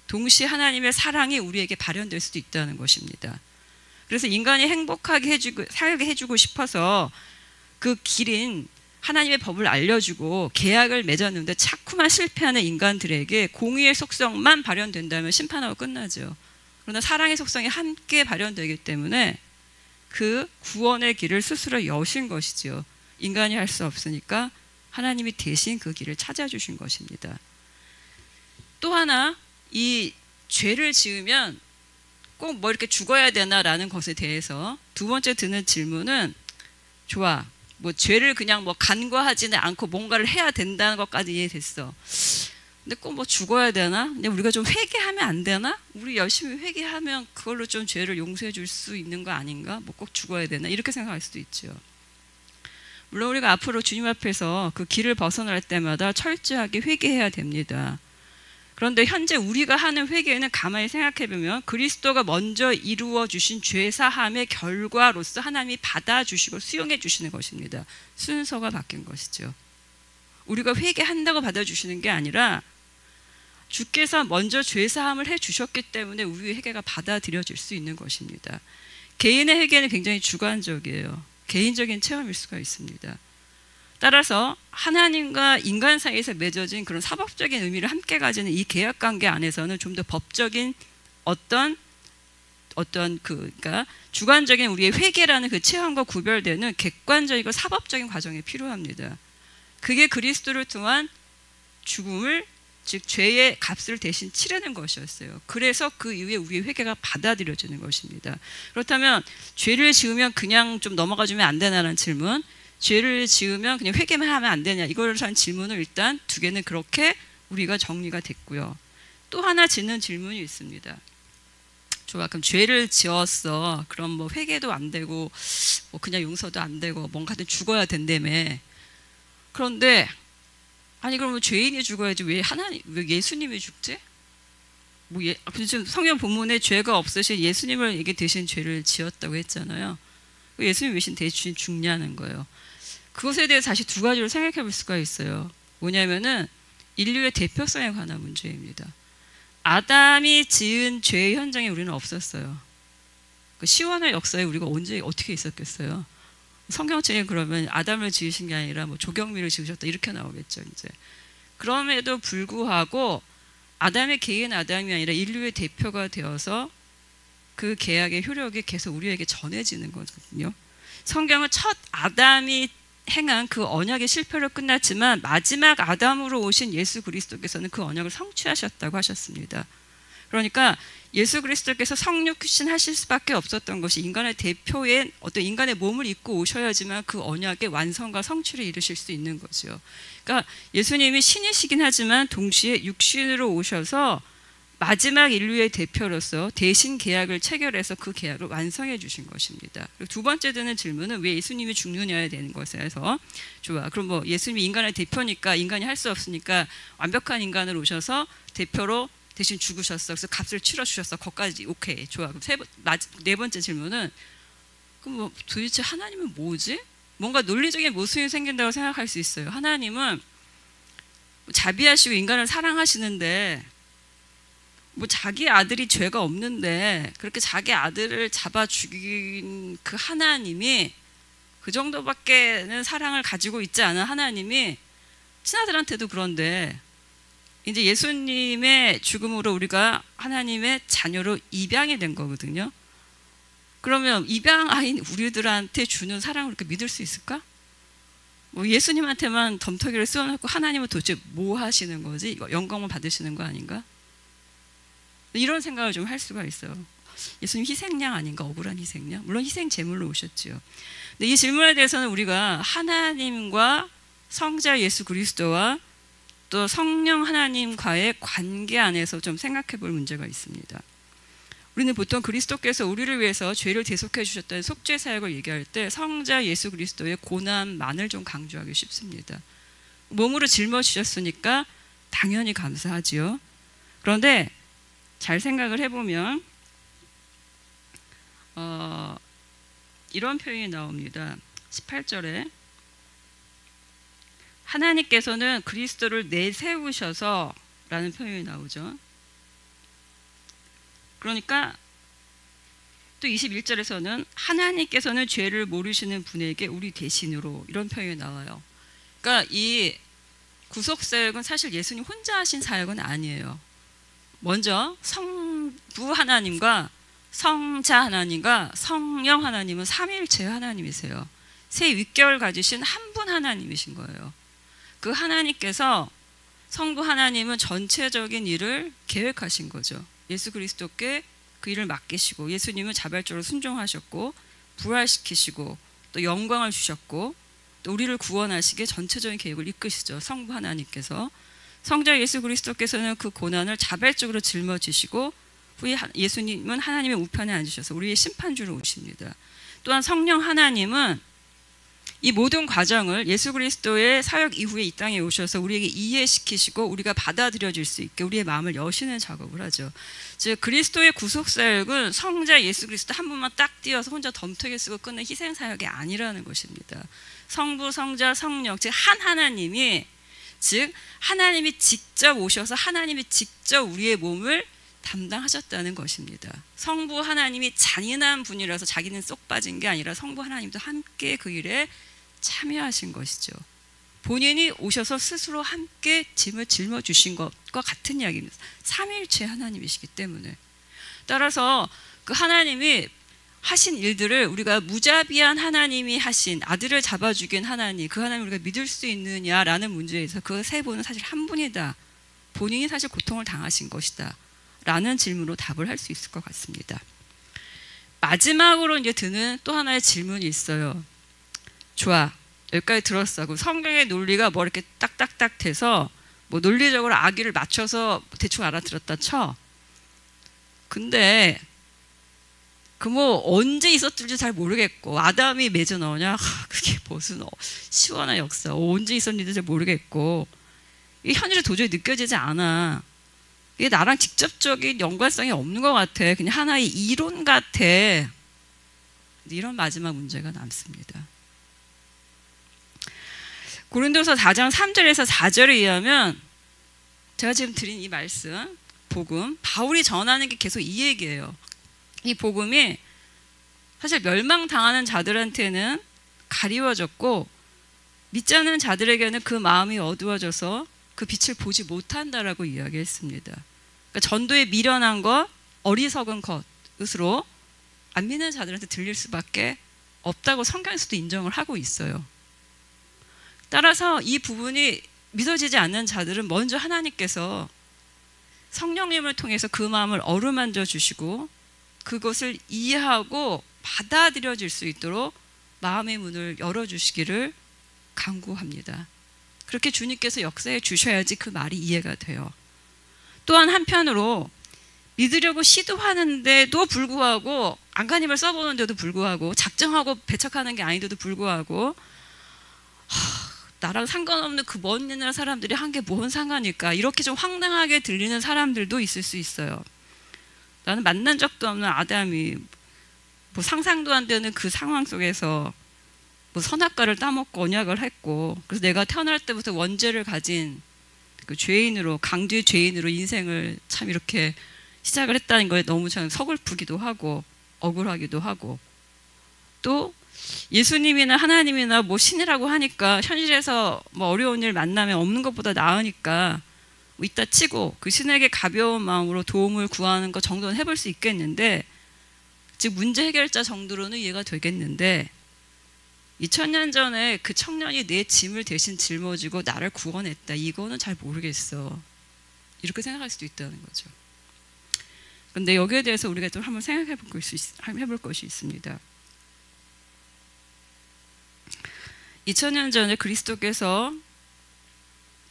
동시에 하나님의 사랑이 우리에게 발현될 수도 있다는 것입니다. 그래서 인간이 행복하게 살게 해주고 싶어서 그 길인 하나님의 법을 알려주고 계약을 맺었는데 자꾸만 실패하는 인간들에게 공의의 속성만 발현된다면 심판하고 끝나죠. 그러나 사랑의 속성이 함께 발현되기 때문에 그 구원의 길을 스스로 여신 것이지요. 인간이 할 수 없으니까 하나님이 대신 그 길을 찾아주신 것입니다. 또 하나, 이 죄를 지으면 꼭 뭐 이렇게 죽어야 되나라는 것에 대해서 두 번째 드는 질문은, 좋아, 뭐 죄를 그냥 뭐 간과하지는 않고 뭔가를 해야 된다는 것까지 이해됐어. 근데 꼭 뭐 죽어야 되나? 근데 우리가 좀 회개하면 안 되나? 우리 열심히 회개하면 그걸로 좀 죄를 용서해 줄 수 있는 거 아닌가? 뭐 꼭 죽어야 되나? 이렇게 생각할 수도 있죠. 물론 우리가 앞으로 주님 앞에서 그 길을 벗어날 때마다 철저하게 회개해야 됩니다. 그런데 현재 우리가 하는 회개는 가만히 생각해보면 그리스도가 먼저 이루어 주신 죄사함의 결과로서 하나님이 받아주시고 수용해 주시는 것입니다. 순서가 바뀐 것이죠. 우리가 회개한다고 받아주시는 게 아니라 주께서 먼저 죄사함을 해주셨기 때문에 우리의 회개가 받아들여질 수 있는 것입니다. 개인의 회개는 굉장히 주관적이에요. 개인적인 체험일 수가 있습니다. 따라서 하나님과 인간 사이에서 맺어진 그런 사법적인 의미를 함께 가지는 이 계약관계 안에서는 좀 더 법적인 그러니까 주관적인 우리의 회개라는 그 체험과 구별되는 객관적이고 사법적인 과정이 필요합니다. 그게 그리스도를 통한 죽음을, 즉 죄의 값을 대신 치르는 것이었어요. 그래서 그 이후에 우리의 회개가 받아들여지는 것입니다. 그렇다면 죄를 지으면 그냥 좀 넘어가주면 안 되나라는 질문, 죄를 지으면 그냥 회개만 하면 안 되냐, 이걸 한 질문을 일단 두 개는 그렇게 우리가 정리가 됐고요. 또 하나 짓는 질문이 있습니다. 좋아, 그럼 죄를 지었어. 그럼 뭐 회개도 안 되고 뭐 그냥 용서도 안 되고 뭔가든 죽어야 된다며. 그런데 아니 그러면 죄인이 죽어야지 왜 예수님이 죽지? 뭐 지금 성경 본문에 죄가 없으신 예수님을 이게 대신 죄를 지었다고 했잖아요. 예수님 대신 죽냐는 거예요. 그것에 대해서 다시 두 가지로 생각해 볼 수가 있어요. 뭐냐면은 인류의 대표성에 관한 문제입니다. 아담이 지은 죄의 현장에 우리는 없었어요. 그 시원의 역사에 우리가 언제 어떻게 있었겠어요? 성경책에 그러면 아담을 지으신 게 아니라 뭐 조경미를 지으셨다 이렇게 나오겠죠. 이제 그럼에도 불구하고 아담의 개인 아담이 아니라 인류의 대표가 되어서 그 계약의 효력이 계속 우리에게 전해지는 거거든요. 성경은 첫 아담이 행한 그 언약의 실패로 끝났지만 마지막 아담으로 오신 예수 그리스도께서는 그 언약을 성취하셨다고 하셨습니다. 그러니까 예수 그리스도께서 성육신 하실 수밖에 없었던 것이 인간의 대표인 어떤 인간의 몸을 입고 오셔야지만 그 언약의 완성과 성취를 이루실 수 있는 거죠. 그러니까 예수님이 신이시긴 하지만 동시에 육신으로 오셔서 마지막 인류의 대표로서 대신 계약을 체결해서 그 계약을 완성해 주신 것입니다. 그리고 두 번째 드는 질문은 왜 예수님이 죽느냐에 대한 것에서, 좋아, 그럼 뭐 예수님이 인간의 대표니까 인간이 할 수 없으니까 완벽한 인간으로 오셔서 대표로 대신 죽으셨어. 그래서 값을 치러주셨어. 거기까지 오케이, 좋아. 그럼 네 번째 질문은, 그럼 뭐 도대체 하나님은 뭐지? 뭔가 논리적인 모순이 생긴다고 생각할 수 있어요. 하나님은 자비하시고 인간을 사랑하시는데 뭐 자기 아들이 죄가 없는데 그렇게 자기 아들을 잡아 죽인 그 하나님이, 그 정도밖에는 사랑을 가지고 있지 않은 하나님이 친아들한테도 그런데 이제 예수님의 죽음으로 우리가 하나님의 자녀로 입양이 된 거거든요. 그러면 입양아인 우리들한테 주는 사랑을 그렇게 믿을 수 있을까? 뭐 예수님한테만 덤터기를 씌워놓고 하나님은 도대체 뭐 하시는 거지? 영광을 받으시는 거 아닌가? 이런 생각을 좀 할 수가 있어요. 예수님 희생양 아닌가? 억울한 희생양? 물론 희생 제물로 오셨지요. 근데 이 질문에 대해서는 우리가 하나님과 성자 예수 그리스도와 또 성령 하나님과의 관계 안에서 좀 생각해 볼 문제가 있습니다. 우리는 보통 그리스도께서 우리를 위해서 죄를 대속해 주셨다는 속죄 사역을 얘기할 때 성자 예수 그리스도의 고난만을 좀 강조하기 쉽습니다. 몸으로 짊어지셨으니까 당연히 감사하지요. 그런데 잘 생각을 해보면 이런 표현이 나옵니다. 18절에 하나님께서는 그리스도를 내세우셔서 라는 표현이 나오죠. 그러니까 또 21절에서는 하나님께서는 죄를 모르시는 분에게 우리 대신으로 이런 표현이 나와요. 그러니까 이 구속사역은 사실 예수님 혼자 하신 사역은 아니에요. 먼저 성부 하나님과 성자 하나님과 성령 하나님은 삼위일체 하나님이세요. 세 윗결 가지신 한 분 하나님이신 거예요. 그 하나님께서 성부 하나님은 전체적인 일을 계획하신 거죠. 예수 그리스도께 그 일을 맡기시고 예수님은 자발적으로 순종하셨고 부활시키시고 또 영광을 주셨고 또 우리를 구원하시기에 전체적인 계획을 이끄시죠. 성부 하나님께서. 성자 예수 그리스도께서는 그 고난을 자발적으로 짊어지시고 후에 예수님은 하나님의 우편에 앉으셔서 우리의 심판주로 오십니다. 또한 성령 하나님은 이 모든 과정을 예수 그리스도의 사역 이후에 이 땅에 오셔서 우리에게 이해시키시고 우리가 받아들여질 수 있게 우리의 마음을 여시는 작업을 하죠. 즉 그리스도의 구속사역은 성자 예수 그리스도 한 분만 딱 띄어서 혼자 덤터기 쓰고 끝낸 희생사역이 아니라는 것입니다. 성부, 성자, 성령 즉 한 하나님이 즉 하나님이 직접 오셔서 하나님이 직접 우리의 몸을 담당하셨다는 것입니다. 성부 하나님이 잔인한 분이라서 자기는 쏙 빠진 게 아니라 성부 하나님도 함께 그 일에 참여하신 것이죠. 본인이 오셔서 스스로 함께 짐을 짊어주신 것과 같은 이야기입니다. 삼위일체 하나님이시기 때문에. 따라서 그 하나님이 하신 일들을 우리가 무자비한 하나님이 하신 아들을 잡아 죽인 하나님, 그 하나님을 우리가 믿을 수 있느냐라는 문제에서 그 세 분은 사실 한 분이다. 본인이 사실 고통을 당하신 것이다. 라는 질문으로 답을 할 수 있을 것 같습니다. 마지막으로 이제 드는 또 하나의 질문이 있어요. 좋아, 여기까지 들었어. 성경의 논리가 뭐 이렇게 딱딱딱 돼서 뭐 논리적으로 악의를 맞춰서 대충 알아들었다 쳐. 근데 그 뭐 언제 있었는지 잘 모르겠고 아담이 맺어 넣으냐? 그게 무슨 시원한 역사. 언제 있었는지 잘 모르겠고 이 현실에 도저히 느껴지지 않아. 이게 나랑 직접적인 연관성이 없는 것 같아. 그냥 하나의 이론 같아. 이런 마지막 문제가 남습니다. 고린도서 4장 3절에서 4절에 의하면 제가 지금 드린 이 말씀, 복음, 바울이 전하는 게 계속 이 얘기예요. 이 복음이 사실 멸망당하는 자들한테는 가리워졌고 믿지 않는 자들에게는 그 마음이 어두워져서 그 빛을 보지 못한다라고 이야기했습니다. 그러니까 전도에 미련한 것, 어리석은 것으로 안 믿는 자들한테 들릴 수밖에 없다고 성경에서도 인정을 하고 있어요. 따라서 이 부분이 믿어지지 않는 자들은 먼저 하나님께서 성령님을 통해서 그 마음을 어루만져 주시고 그것을 이해하고 받아들여질 수 있도록 마음의 문을 열어주시기를 간구합니다. 그렇게 주님께서 역사해 주셔야지 그 말이 이해가 돼요. 또한 한편으로 믿으려고 시도하는데도 불구하고 안간힘을 써보는데도 불구하고 작정하고 배척하는 게 아닌데도 불구하고 나랑 상관없는 그 먼 옛날 사람들이 한 게 뭔 상관일까 이렇게 좀 황당하게 들리는 사람들도 있을 수 있어요. 나는 만난 적도 없는 아담이 뭐 상상도 안 되는 그 상황 속에서 뭐 선악과를 따먹고 언약을 했고 그래서 내가 태어날 때부터 원죄를 가진 그 죄인으로 강제 죄인으로 인생을 참 이렇게 시작을 했다는 거에 너무 참 서글프기도 하고 억울하기도 하고 또 예수님이나 하나님이나 뭐 신이라고 하니까 현실에서 뭐 어려운 일 만나면 없는 것보다 나으니까 뭐 이따 치고 그 신에게 가벼운 마음으로 도움을 구하는 것 정도는 해볼 수 있겠는데 즉 문제 해결자 정도로는 이해가 되겠는데 2000년 전에 그 청년이 내 짐을 대신 짊어지고 나를 구원했다. 이거는 잘 모르겠어. 이렇게 생각할 수도 있다는 거죠. 그런데 여기에 대해서 우리가 좀 한번 생각해 볼 것이 있습니다. 2000년 전에 그리스도께서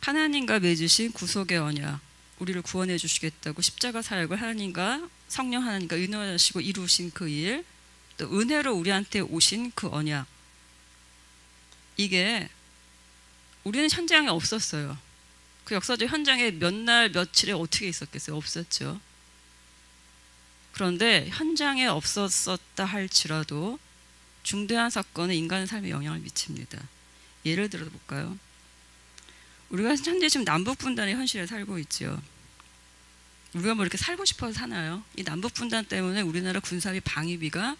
하나님과 맺으신 구속의 언약, 우리를 구원해 주시겠다고 십자가 사역을 하나님과 성령 하나님과 의논하시고 이루신 그 일, 또 은혜로 우리한테 오신 그 언약, 이게 우리는 현장에 없었어요. 그 역사적 현장에 몇 날 며칠에 어떻게 있었겠어요? 없었죠. 그런데 현장에 없었었다 할지라도 중대한 사건에 인간의 삶에 영향을 미칩니다. 예를 들어 볼까요? 우리가 현재 지금 남북 분단의 현실에 살고 있죠. 우리가 뭐 이렇게 살고 싶어서 사나요? 이 남북 분단 때문에 우리나라 군사비 방위비가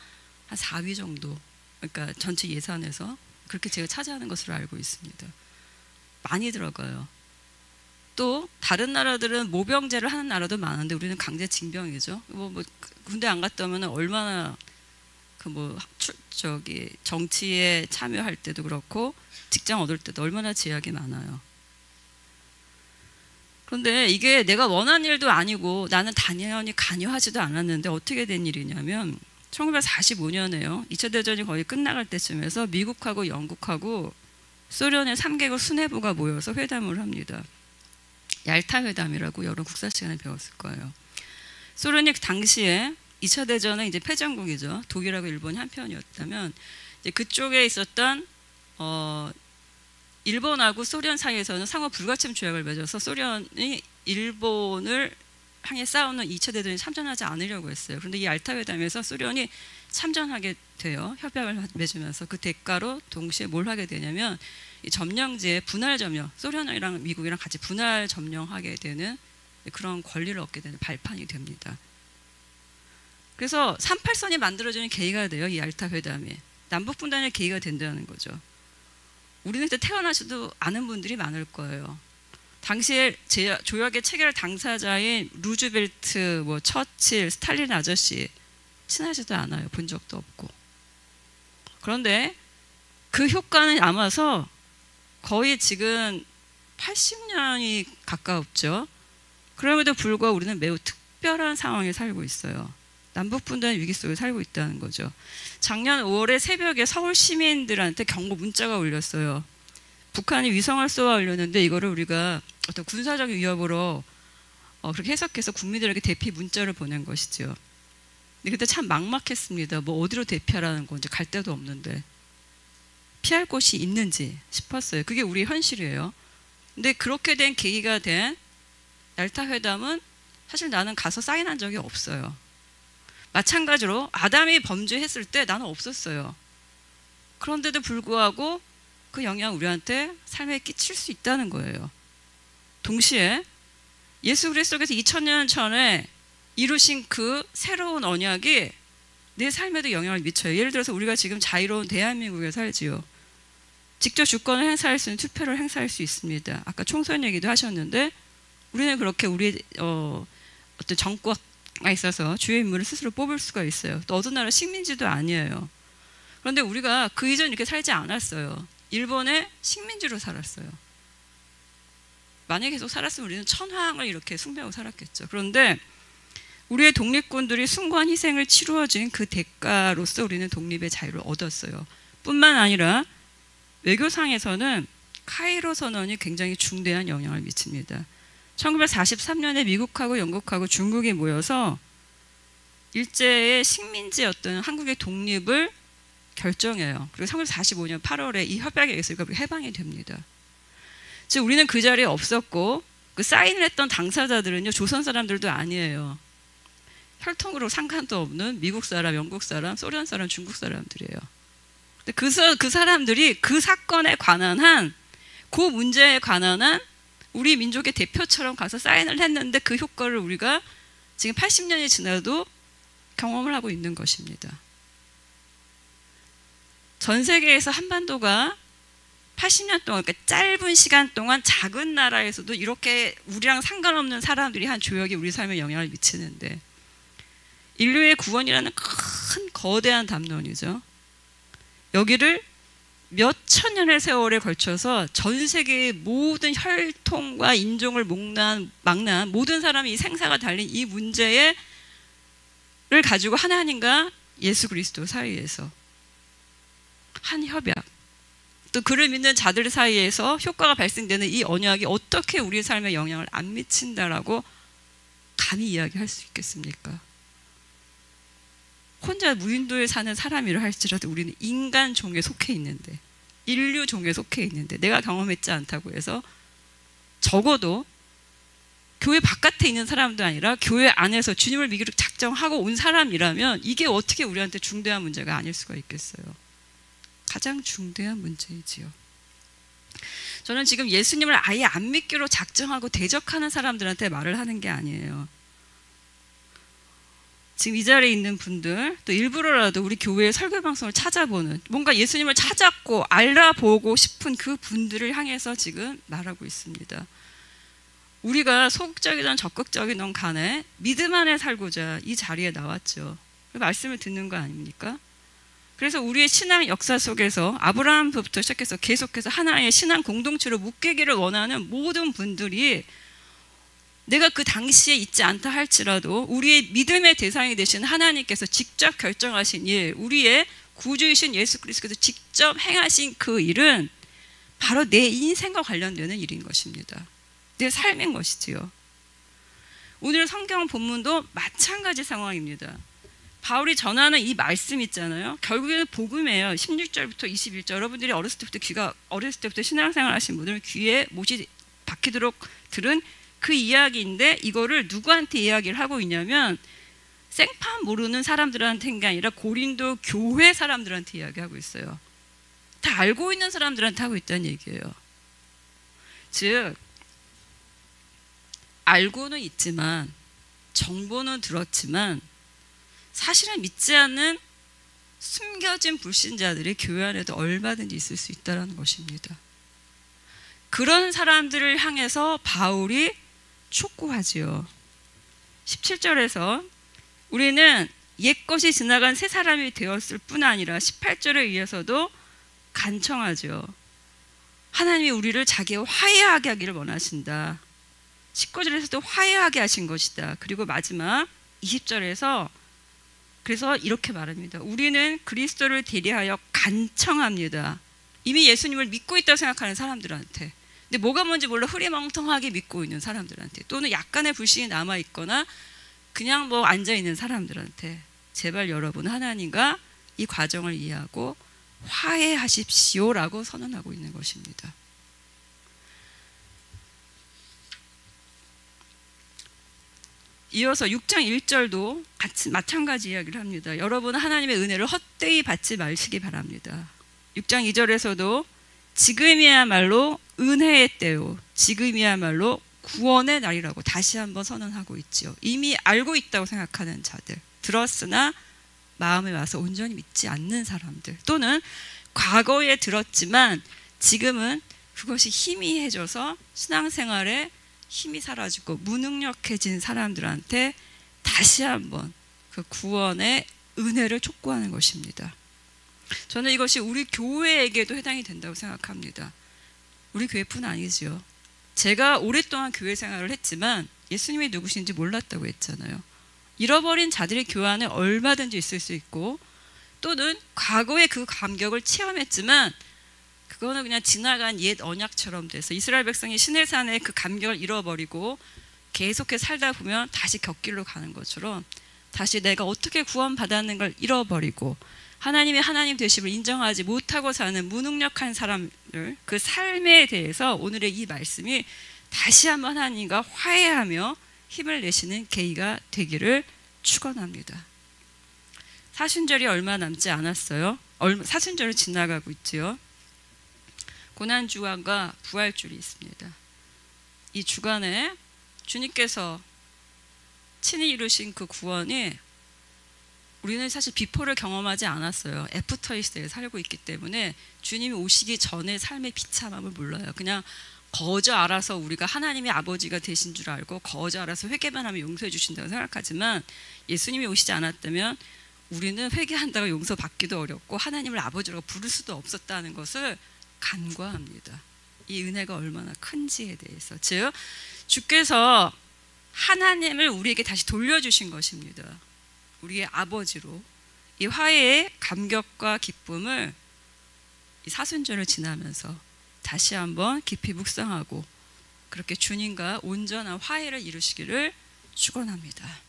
한 4위 정도, 그러니까 전체 예산에서 그렇게 제가 차지하는 것으로 알고 있습니다. 많이 들어가요. 또 다른 나라들은 모병제를 하는 나라도 많은데 우리는 강제 징병이죠. 뭐 군대 안 갔다 오면 얼마나 정치에 참여할 때도 그렇고 직장 얻을 때도 얼마나 제약이 많아요. 그런데 이게 내가 원한 일도 아니고 나는 당연히 관여하지도 않았는데 어떻게 된 일이냐면 1945년에요. 2차 대전이 거의 끝나갈 때쯤에서 미국하고 영국하고 소련의 3개국 수뇌부가 모여서 회담을 합니다. 얄타 회담이라고 여러 국사 시간에 배웠을 거예요. 소련이 당시에 2차 대전은 이제 패전국이죠. 독일하고 일본이 한편이었다면 이제 그쪽에 있었던 일본하고 소련 사이에서는 상호 불가침 조약을 맺어서 소련이 일본을 향해 싸우는 2차 대전에 참전하지 않으려고 했어요. 그런데 이 얄타 회담에서 소련이 참전하게 돼요. 협약을 맺으면서 그 대가로 동시에 뭘 하게 되냐면 이 점령지에 분할 점령, 소련이랑 미국이랑 같이 분할 점령하게 되는 그런 권리를 얻게 되는 발판이 됩니다. 그래서 38선이 만들어지는 계기가 돼요. 이 얄타 회담이. 남북 분단의 계기가 된다는 거죠. 우리는 그때 태어나지도 않은 분들이 많을 거예요. 당시에 조약의 체결 당사자인 루즈벨트, 처칠, 스탈린 아저씨 친하지도 않아요. 본 적도 없고. 그런데 그 효과는 남아서 거의 지금 80년이 가까웠죠. 그럼에도 불구하고 우리는 매우 특별한 상황에 살고 있어요. 남북분단 위기 속에 살고 있다는 거죠. 작년 5월에 새벽에 서울 시민들한테 경고 문자가 울렸어요. 북한이 위성을 쏘아 올렸는데 이거를 우리가 어떤 군사적 위협으로 그렇게 해석해서 국민들에게 대피 문자를 보낸 것이죠. 근데 그때 참 막막했습니다. 뭐 어디로 대피하라는 건지 갈 데도 없는데 피할 곳이 있는지 싶었어요. 그게 우리 현실이에요. 근데 그렇게 된 계기가 된 얄타 회담은 사실 나는 가서 사인한 적이 없어요. 마찬가지로 아담이 범죄했을 때 나는 없었어요. 그런데도 불구하고 그 영향을 우리한테 삶에 끼칠 수 있다는 거예요. 동시에 예수 그리스도께서 2000년 전에 이루신 그 새로운 언약이 내 삶에도 영향을 미쳐요. 예를 들어서 우리가 지금 자유로운 대한민국에 살지요. 직접 주권을 행사할 수 있는 투표를 행사할 수 있습니다. 아까 총선 얘기도 하셨는데 우리는 그렇게 우리 어떤 정권에 있어서 주요 인물을 스스로 뽑을 수가 있어요. 또 어떤 나라 식민지도 아니에요. 그런데 우리가 그 이전 이렇게 살지 않았어요. 일본의 식민지로 살았어요. 만약에 계속 살았으면 우리는 천황을 이렇게 숭배하고 살았겠죠. 그런데 우리의 독립군들이 숭고한 희생을 치루어진 그 대가로서 우리는 독립의 자유를 얻었어요. 뿐만 아니라 외교상에서는 카이로 선언이 굉장히 중대한 영향을 미칩니다. 1943년에 미국하고 영국하고 중국이 모여서 일제의 식민지였던 한국의 독립을 결정해요. 그리고 1945년 8월에 이 협약에 의해서 해방이 됩니다. 즉 우리는 그 자리에 없었고 그 사인을 했던 당사자들은요 조선 사람들도 아니에요. 혈통으로 상관도 없는 미국 사람, 영국 사람, 소련 사람, 중국 사람들이에요. 근데 그 사람들이 그 사건에 관한 한, 그 문제에 관한 한 우리 민족의 대표처럼 가서 사인을 했는데 그 효과를 우리가 지금 80년이 지나도 경험을 하고 있는 것입니다. 전 세계에서 한반도가 80년 동안, 그러니까 짧은 시간 동안 작은 나라에서도 이렇게 우리랑 상관없는 사람들이 한 조약이 우리 삶에 영향을 미치는데 인류의 구원이라는 큰 거대한 담론이죠. 여기를 몇 천 년의 세월에 걸쳐서 전 세계의 모든 혈통과 인종을 막난 모든 사람이 이 생사가 달린 이 문제를 가지고 하나님과 예수 그리스도 사이에서 한 협약, 또 그를 믿는 자들 사이에서 효과가 발생되는 이 언약이 어떻게 우리 삶에 영향을 안 미친다라고 감히 이야기할 수 있겠습니까? 혼자 무인도에 사는 사람이라 할지라도 우리는 인간 종에 속해 있는데, 인류 종에 속해 있는데 내가 경험했지 않다고 해서 적어도 교회 바깥에 있는 사람도 아니라 교회 안에서 주님을 믿기로 작정하고 온 사람이라면 이게 어떻게 우리한테 중대한 문제가 아닐 수가 있겠어요. 가장 중대한 문제이지요. 저는 지금 예수님을 아예 안 믿기로 작정하고 대적하는 사람들한테 말을 하는 게 아니에요. 지금 이 자리에 있는 분들, 또 일부러라도 우리 교회의 설교 방송을 찾아보는, 뭔가 예수님을 찾았고 알아보고 싶은 그 분들을 향해서 지금 말하고 있습니다. 우리가 소극적이든 적극적이든 간에 믿음 안에 살고자 이 자리에 나왔죠. 말씀을 듣는 거 아닙니까? 그래서 우리의 신앙 역사 속에서 아브라함부터 시작해서 계속해서 하나의 신앙 공동체로 묶이기를 원하는 모든 분들이 내가 그 당시에 있지 않다 할지라도 우리의 믿음의 대상이 되신 하나님께서 직접 결정하신 일, 우리의 구주이신 예수 그리스도께서 직접 행하신 그 일은 바로 내 인생과 관련되는 일인 것입니다. 내 삶인 것이지요. 오늘 성경 본문도 마찬가지 상황입니다. 바울이 전하는 이 말씀 있잖아요. 결국에는 복음이에요. 16절부터 21절. 여러분들이 어렸을 때부터 신앙생활 하신 분들 귀에 못이 박히도록 들은 그 이야기인데, 이거를 누구한테 이야기를 하고 있냐면 생판 모르는 사람들한테인 게 아니라 고린도 교회 사람들한테 이야기하고 있어요. 다 알고 있는 사람들한테 하고 있다는 얘기예요. 즉 알고는 있지만, 정보는 들었지만 사실은 믿지 않는 숨겨진 불신자들이 교회 안에도 얼마든지 있을 수 있다는 것입니다. 그런 사람들을 향해서 바울이 촉구하지요. 17절에서 우리는 옛것이 지나간 새 사람이 되었을 뿐 아니라 18절에 의해서도 간청하죠. 하나님이 우리를 자기와 화해하게 하기를 원하신다. 19절에서도 화해하게 하신 것이다. 그리고 마지막 20절에서 그래서 이렇게 말합니다. 우리는 그리스도를 대리하여 간청합니다. 이미 예수님을 믿고 있다고 생각하는 사람들한테, 근데 뭐가 뭔지 몰라 흐리멍텅하게 믿고 있는 사람들한테, 또는 약간의 불신이 남아있거나 그냥 뭐 앉아있는 사람들한테 제발 여러분 하나님과 이 과정을 이해하고 화해하십시오라고 선언하고 있는 것입니다. 이어서 6장 1절도 같이 마찬가지 이야기를 합니다. 여러분 하나님의 은혜를 헛되이 받지 마시기 바랍니다. 6장 2절에서도 지금이야말로 은혜의 때요, 지금이야말로 구원의 날이라고 다시 한번 선언하고 있지요. 이미 알고 있다고 생각하는 자들, 들었으나 마음에 와서 온전히 믿지 않는 사람들, 또는 과거에 들었지만 지금은 그것이 희미해져서 신앙생활에 힘이 사라지고 무능력해진 사람들한테 다시 한번 그 구원의 은혜를 촉구하는 것입니다. 저는 이것이 우리 교회에게도 해당이 된다고 생각합니다. 우리 교회뿐 아니지요. 제가 오랫동안 교회 생활을 했지만 예수님이 누구신지 몰랐다고 했잖아요. 잃어버린 자들의 교회 안에 얼마든지 있을 수 있고, 또는 과거에 그 감격을 체험했지만 그거는 그냥 지나간 옛 언약처럼 돼서 이스라엘 백성이 시내산에 그 감격을 잃어버리고 계속해서 살다 보면 다시 곁길로 가는 것처럼 다시 내가 어떻게 구원받았는 걸 잃어버리고 하나님이 하나님 되심을 인정하지 못하고 사는 무능력한 사람들, 그 삶에 대해서 오늘의 이 말씀이 다시 한번 하나님과 화해하며 힘을 내시는 계기가 되기를 축원합니다. 사순절이 얼마 남지 않았어요. 사순절을 지나가고 있지요. 고난주간과 부활주일이 있습니다. 이 주간에 주님께서 친히 이루신 그 구원이, 우리는 사실 비포를 경험하지 않았어요. 애프터의 시대에 살고 있기 때문에 주님이 오시기 전에 삶의 비참함을 몰라요. 그냥 거저 알아서 우리가 하나님의 아버지가 되신 줄 알고 거저 알아서 회개만 하면 용서해 주신다고 생각하지만, 예수님이 오시지 않았다면 우리는 회개한다고 용서받기도 어렵고 하나님을 아버지라고 부를 수도 없었다는 것을 간과합니다. 이 은혜가 얼마나 큰지에 대해서. 즉 주께서 하나님을 우리에게 다시 돌려주신 것입니다. 우리의 아버지로. 이 화해의 감격과 기쁨을 이 사순절을 지나면서 다시 한번 깊이 묵상하고 그렇게 주님과 온전한 화해를 이루시기를 축원합니다.